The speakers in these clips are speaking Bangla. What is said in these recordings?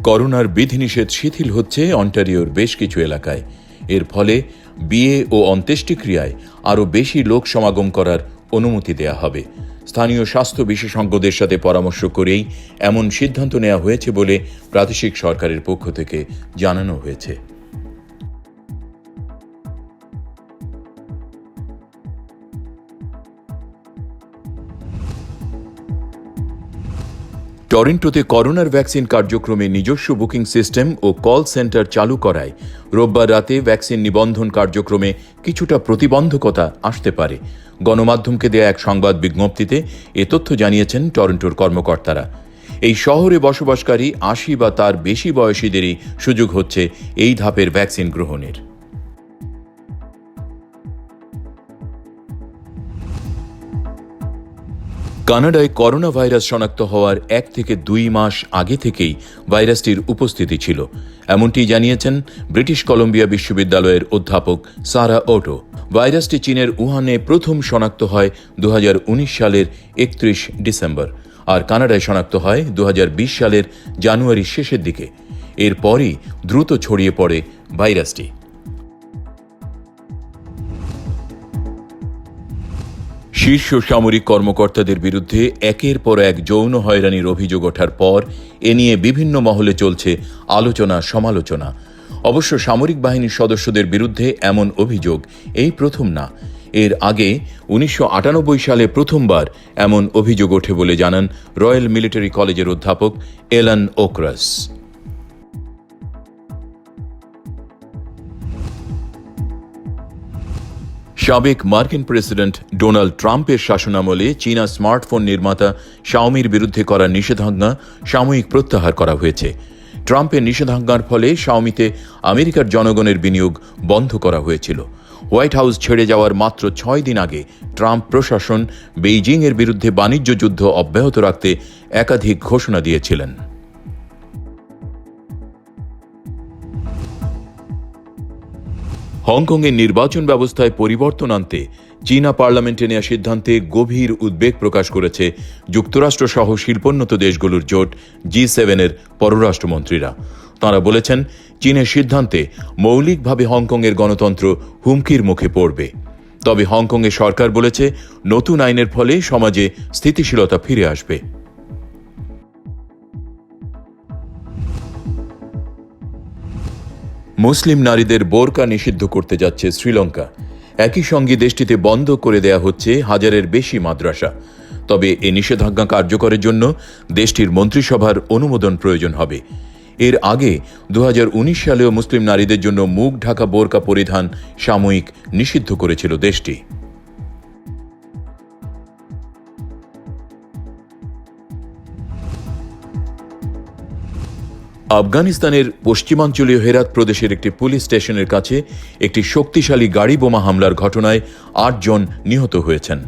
করোনার বিধিনিষেধ শিথিল হচ্ছে অন্টারিওর বেশ কিছু এলাকায়। এর ফলে বিয়ে ও অন্ত্যেষ্টিক্রিয়ায় আরও বেশি লোক সমাগম করার অনুমতি দেয়া হবে। স্থানীয় স্বাস্থ্য বিশেষজ্ঞদের সাথে পরামর্শ করেই এমন সিদ্ধান্ত নেওয়া হয়েছে বলে প্রাদেশিক সরকারের পক্ষ থেকে জানানো হয়েছে। টরন্টোতে করোনার ভ্যাকসিন কার্যক্রমে নিজস্ব বুকিং সিস্টেম ও কল সেন্টার চালু করায় রোববার রাতে ভ্যাকসিন নিবন্ধন কার্যক্রমে কিছুটা প্রতিবন্ধকতা আসতে পারে। গণমাধ্যমকে দেয়া এক সংবাদ বিজ্ঞপ্তিতে এ তথ্য জানিয়েছেন টরন্টোর কর্মকর্তারা। এই শহরে বসবাসকারী ৮০ বা তার বেশি বয়সীদেরই সুযোগ হচ্ছে এই ধাপের ভ্যাকসিন গ্রহণের। কানাডায় করোনা ভাইরাস শনাক্ত হওয়ার ১ থেকে ২ মাস আগে থেকেই ভাইরাসটির উপস্থিতি ছিল, এমনটি জানিয়েছেন ব্রিটিশ কলম্বিয়া বিশ্ববিদ্যালয়ের অধ্যাপক সারা ওটো। ভাইরাসটি চীনের উহানে প্রথম শনাক্ত হয় ২০১৯ সালের ৩১ ডিসেম্বর, আর কানাডায় শনাক্ত হয় ২০২০ সালের জানুয়ারির শেষের দিকে। এরপরই দ্রুত ছড়িয়ে পড়ে ভাইরাসটি। শীর্ষ সামরিক কর্মকর্তাদের বিরুদ্ধে একের পর এক যৌন হয়রানির অভিযোগ ওঠার পর এ নিয়ে বিভিন্ন মহলে চলছে আলোচনা সমালোচনা। অবশ্য সামরিক বাহিনীর সদস্যদের বিরুদ্ধে এমন অভিযোগ এই প্রথম না। এর আগে ১৯৯৮ সালে প্রথমবার এমন অভিযোগ ওঠে বলে জানান রয়্যাল মিলিটারি কলেজের অধ্যাপক এলান ওক্রাস। সাবেক মার্কিন প্রেসিডেন্ট ডোনাল্ড ট্রাম্পের শাসনামলে চীনা স্মার্টফোন নির্মাতা শাওমির বিরুদ্ধে করা নিষেধাজ্ঞা সাময়িক প্রত্যাহার করা হয়েছে। ট্রাম্পের নিষেধাজ্ঞার ফলে শাওমিতে আমেরিকার জনগণের বিনিয়োগ বন্ধ করা হয়েছিল। হোয়াইট হাউস ছেড়ে যাওয়ার মাত্র ৬ দিন আগে ট্রাম্প প্রশাসন বেইজিংয়ের বিরুদ্ধে বাণিজ্য যুদ্ধ অব্যাহত রাখতে একাধিক ঘোষণা দিয়েছিলেন। হংকংয়ের নির্বাচন ব্যবস্থায় পরিবর্তন আনতে চীনা পার্লামেন্টে নেওয়া সিদ্ধান্তে গভীর উদ্বেগ প্রকাশ করেছে যুক্তরাষ্ট্রসহ শিল্পোন্নত দেশগুলোর জোট G7-এর পররাষ্ট্রমন্ত্রীরা। তাঁরা বলেছেন, চীনের সিদ্ধান্তে মৌলিকভাবে হংকংয়ের গণতন্ত্র হুমকির মুখে পড়বে। তবে হংকংয়ের সরকার বলেছে, নতুন আইনের ফলে সমাজে স্থিতিশীলতা ফিরে আসবে। মুসলিম নারীদের বোরকা নিষিদ্ধ করতে যাচ্ছে শ্রীলঙ্কা। একই সঙ্গে দেশটিতে বন্ধ করে দেয়া হচ্ছে হাজারের বেশি মাদ্রাসা। তবে এ নিষেধাজ্ঞা কার্যকরের জন্য দেশটির মন্ত্রিসভার অনুমোদন প্রয়োজন হবে। এর আগে ২০১৯ সালেও মুসলিম নারীদের জন্য মুখ ঢাকা বোরকা পরিধান সাময়িক নিষিদ্ধ করেছিল দেশটি। আফগানিস্তানের পশ্চিমাঞ্চলীয় হেরাত প্রদেশের একটি পুলিশ স্টেশনের কাছে একটি শক্তিশালী গাড়ি বোমা হামলার ঘটনায় ৮ জন নিহত হয়েছেন।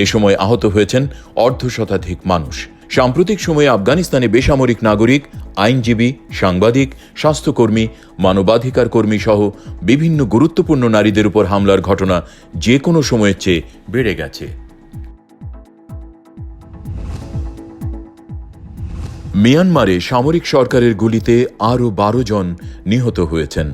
এ সময় আহত হয়েছেন অর্ধশতাধিক মানুষ। সাম্প্রতিক সময়ে আফগানিস্তানে বেসামরিক নাগরিক, আইনজীবী, সাংবাদিক, স্বাস্থ্যকর্মী, মানবাধিকার কর্মী সহ বিভিন্ন গুরুত্বপূর্ণ নারীদের উপর হামলার ঘটনা যে কোনো সময়ের চেয়ে বেড়ে গেছে। মিয়ানমারে সামরিক সরকারের গুলিতে আরও ১২ জন নিহত হয়েছেন।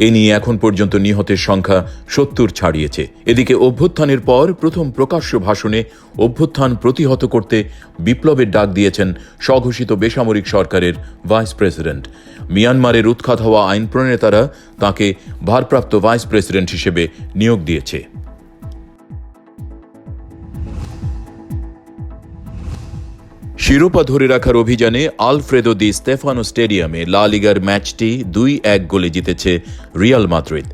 এ নিয়ে এখন পর্যন্ত নিহতের সংখ্যা ৭০ ছাড়িয়েছে। এদিকে অভ্যুত্থানের পর প্রথম প্রকাশ্য ভাষণে অভ্যুত্থান প্রতিহত করতে বিপ্লবের ডাক দিয়েছেন স্বঘোষিত বেসামরিক সরকারের ভাইস প্রেসিডেন্ট। মিয়ানমারের উৎখাত হওয়া আইন প্রণেতারা তাঁকে ভারপ্রাপ্ত ভাইস প্রেসিডেন্ট হিসেবে নিয়োগ দিয়েছে। শিরোপা ধরে রাখার অভিযানে আলফ্রেদো দি স্তেফানো স্টেডিয়ামে লা লিগার ম্যাচটি ২-১ গোলে জিতেছে রিয়াল মাদ্রিদ।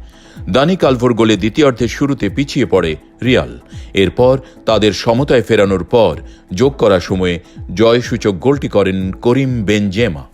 দানি কালভোর গোলে দ্বিতীয়ার্ধের শুরুতে পিছিয়ে পড়ে রিয়াল। এরপর তাদের সমতায় ফেরানোর পর যোগ করা সময়ে জয়সূচক গোলটি করেন করিম বেনজেমা।